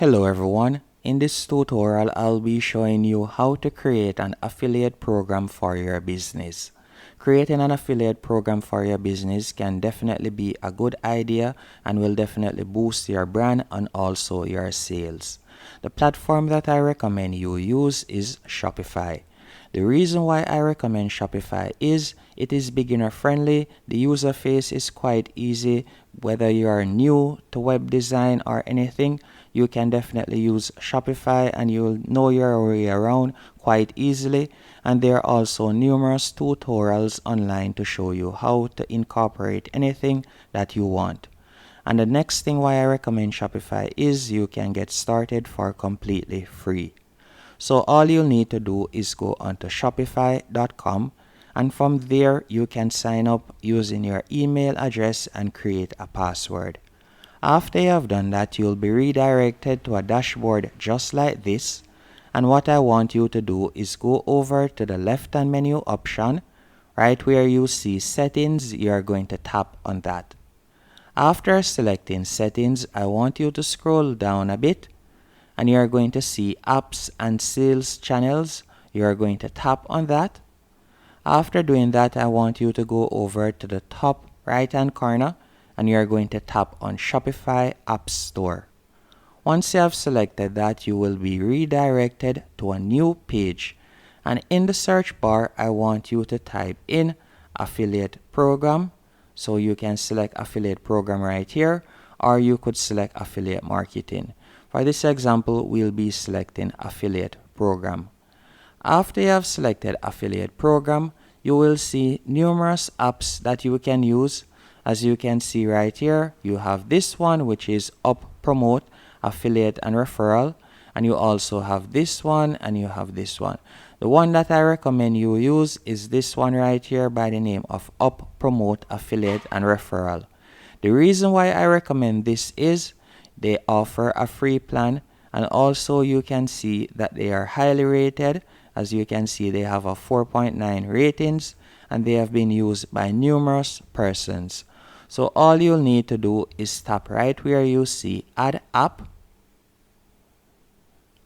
Hello everyone, in this tutorial I'll be showing you how to create an affiliate program for your business. Creating an affiliate program for your business can definitely be a good idea and will definitely boost your brand and also your sales. The platform that I recommend you use is Shopify. The reason why I recommend Shopify is it is beginner friendly, the user face is quite easy. Whether you are new to web design or anything, you can definitely use Shopify and you'll know your way around quite easily. And there are also numerous tutorials online to show you how to incorporate anything that you want. And the next thing why I recommend Shopify is you can get started for completely free. So all you'll need to do is go onto shopify.com, and from there you can sign up using your email address and create a password. After you have done that, you'll be redirected to a dashboard just like this. And what I want you to do is go over to the left hand menu option, right where you see settings. You are going to tap on that. After selecting settings, I want you to scroll down a bit and you are going to see apps and sales channels. You are going to tap on that. After doing that, I want you to go over to the top right hand corner and you are going to tap on Shopify App Store. Once you have selected that, you will be redirected to a new page, and in the search bar I want you to type in affiliate program. So you can select affiliate program right here, or you could select affiliate marketing. For this example, we'll be selecting affiliate program. After you have selected affiliate program, you will see numerous apps that you can use. As you can see right here, you have this one, which is Up Promote, Affiliate and Referral, and you also have this one and you have this one. The one that I recommend you use is this one right here by the name of Up Promote, Affiliate and Referral. The reason why I recommend this is they offer a free plan, and also you can see that they are highly rated. As you can see, they have a 4.9 ratings and they have been used by numerous persons. So all you'll need to do is tap right where you see Add App.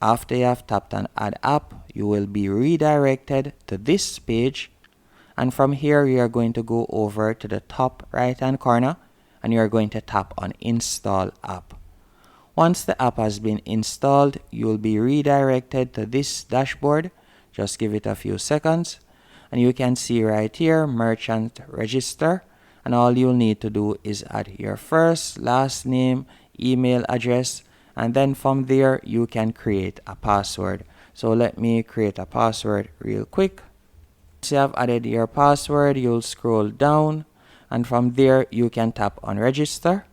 After you have tapped on Add App, you will be redirected to this page, and from here you are going to go over to the top right hand corner and you are going to tap on Install App. Once the app has been installed, you will be redirected to this dashboard. Just give it a few seconds and you can see right here merchant register, and all you'll need to do is add your first, last name, email address, and then from there you can create a password. So let me create a password real quick. Once you have added your password, you'll scroll down and from there you can tap on register.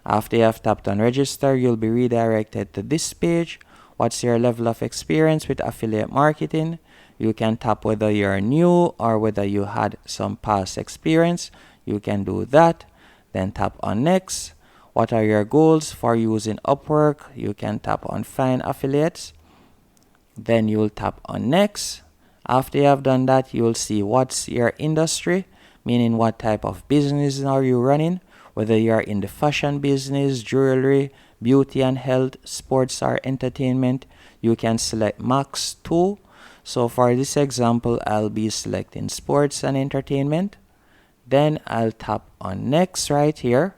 After you have tapped on register, you'll be redirected to this page. What's your level of experience with affiliate marketing? You can tap whether you're new or whether you had some past experience. You can do that. Then tap on next. What are your goals for using Upwork? You can tap on find affiliates. Then you'll tap on next. After you have done that, you'll see what's your industry, meaning what type of business are you running. Whether you are in the fashion business, jewelry, beauty and health, sports or entertainment, you can select max 2. So for this example, I'll be selecting sports and entertainment. Then I'll tap on next right here.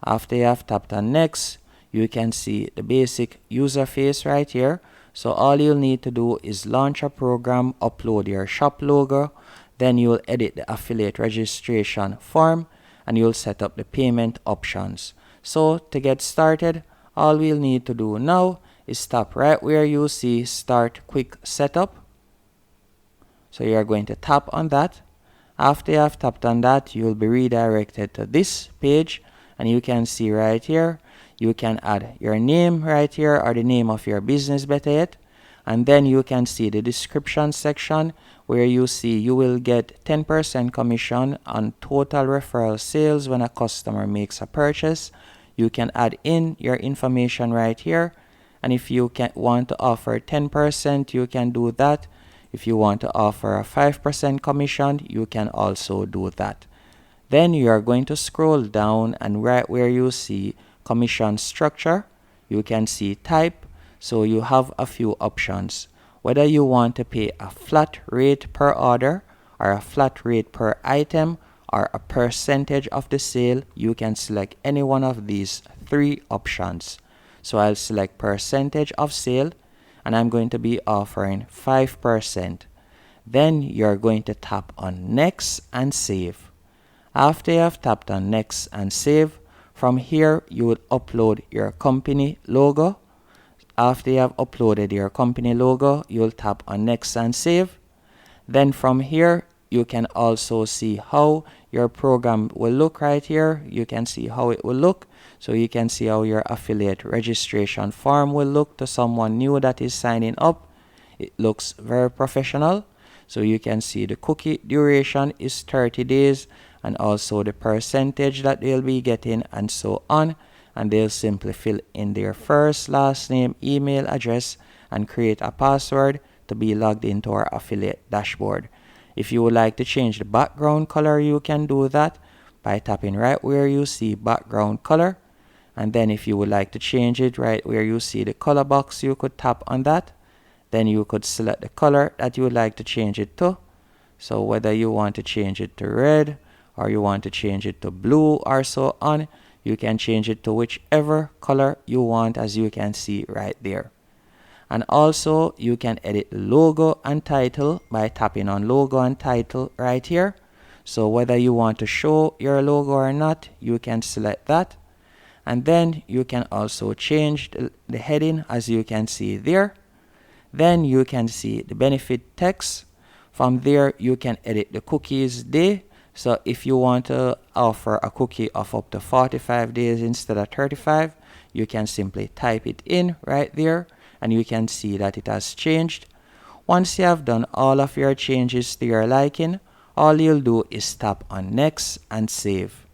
After you have tapped on next, you can see the basic user face right here. So all you'll need to do is launch a program, upload your shop logo, then you'll edit the affiliate registration form, and you'll set up the payment options. So to get started, all we'll need to do now is tap right where you see Start Quick Setup. So you're going to tap on that. After you have tapped on that, you'll be redirected to this page, and you can see right here, you can add your name right here, or the name of your business better yet. And then you can see the description section where you see you will get 10% commission on total referral sales when a customer makes a purchase. You can add in your information right here. And if you want to offer 10%, you can do that. If you want to offer a 5% commission, you can also do that. Then you are going to scroll down and right where you see commission structure, you can see type. So you have a few options. Whether you want to pay a flat rate per order or a flat rate per item or a percentage of the sale, you can select any one of these three options. So I'll select percentage of sale and I'm going to be offering 5%. Then you're going to tap on next and save. After you have tapped on next and save, from here you would upload your company logo. After you have uploaded your company logo, you'll tap on next and save. Then from here you can also see how your program will look right here. You can see how it will look. So you can see how your affiliate registration form will look to someone new that is signing up. It looks very professional. So you can see the cookie duration is 30 days and also the percentage that they'll be getting and so on. And they'll simply fill in their first, last name, email address and create a password to be logged into our affiliate dashboard. If you would like to change the background color, you can do that by tapping right where you see background color. And then if you would like to change it right where you see the color box, you could tap on that. Then you could select the color that you would like to change it to. So whether you want to change it to red or you want to change it to blue or so on, you can change it to whichever color you want, as you can see right there. And also you can edit the logo and title by tapping on logo and title right here. So whether you want to show your logo or not, you can select that. And then you can also change the heading, as you can see there. Then you can see the benefit text. From there you can edit the cookies day. So if you want to offer a cookie of up to 45 days instead of 35, you can simply type it in right there and you can see that it has changed. Once you have done all of your changes to your liking, all you'll do is tap on next and save.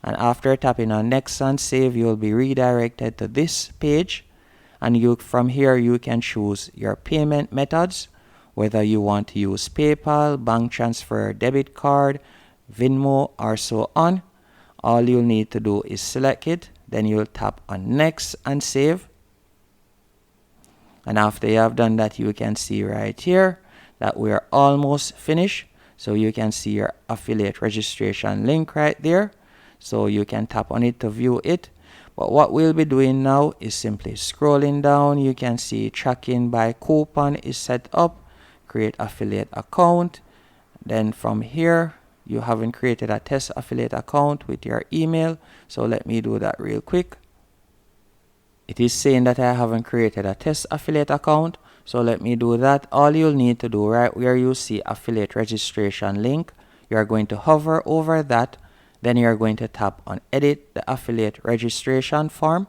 And after tapping on next and save, you'll be redirected to this page. And from here you can choose your payment methods, whether you want to use PayPal, bank transfer, debit card, Venmo or so on. All you'll need to do is select it, then you'll tap on next and save. And after you have done that, you can see right here that we are almost finished. So you can see your affiliate registration link right there. So you can tap on it to view it. But what we'll be doing now is simply scrolling down. You can see tracking by coupon is set up. Create affiliate account. Then from here, you haven't created a test affiliate account with your email. So let me do that real quick. It is saying that I haven't created a test affiliate account. So let me do that. All you'll need to do right where you see affiliate registration link, you're going to hover over that. Then you're going to tap on edit the affiliate registration form.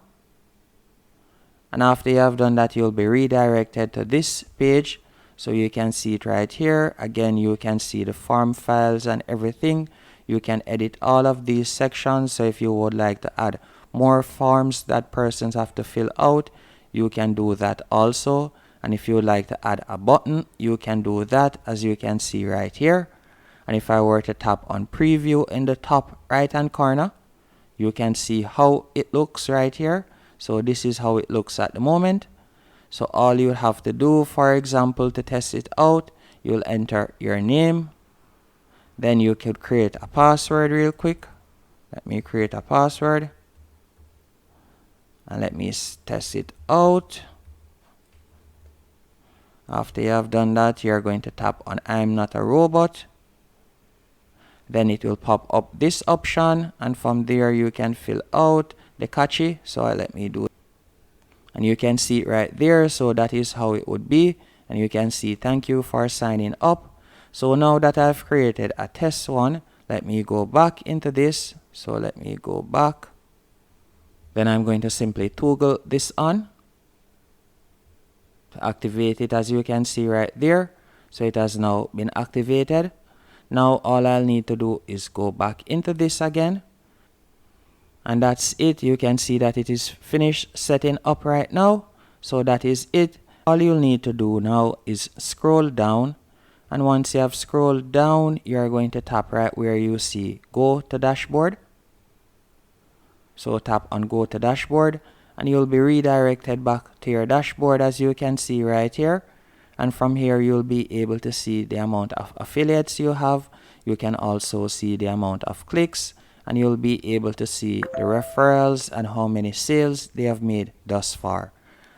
And after you have done that, you'll be redirected to this page. So you can see it right here. Again, you can see the form files and everything. You can edit all of these sections. So if you would like to add more forms that persons have to fill out, you can do that also. And if you would like to add a button, you can do that, as you can see right here. And if I were to tap on preview in the top right hand corner, you can see how it looks right here. So this is how it looks at the moment. So all you have to do, for example, to test it out, you'll enter your name. Then you could create a password real quick. Let me create a password. And let me test it out. After you have done that, you're going to tap on I'm not a robot. Then it will pop up this option, and from there you can fill out the CACI. So let me do it. And you can see it right there. So that is how it would be. And you can see thank you for signing up. So now that I've created a test one, let me go back into this. So let me go back. Then I'm going to simply toggle this on to activate it, as you can see right there. So it has now been activated. Now all I'll need to do is go back into this again. And that's it. You can see that it is finished setting up right now. So that is it. All you'll need to do now is scroll down. And once you have scrolled down, you're going to tap right where you see Go to Dashboard. So tap on Go to Dashboard. and you'll be redirected back to your dashboard, as you can see right here. And from here you'll be able to see the amount of affiliates you have. You can also see the amount of clicks, and you'll be able to see the referrals and how many sales they have made thus far.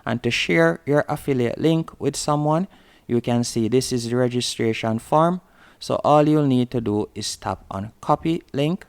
And to share your affiliate link with someone, you can see this is the registration form. So all you'll need to do is tap on copy link.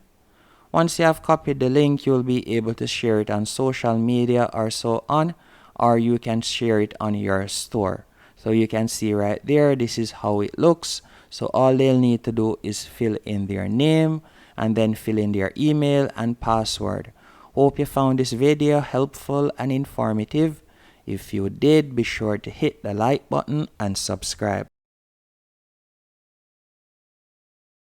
Once you have copied the link, you'll be able to share it on social media or so on, or you can share it on your store. So you can see right there, this is how it looks. So all they'll need to do is fill in their name and then fill in their email and password. Hope you found this video helpful and informative. If you did, be sure to hit the like button and subscribe.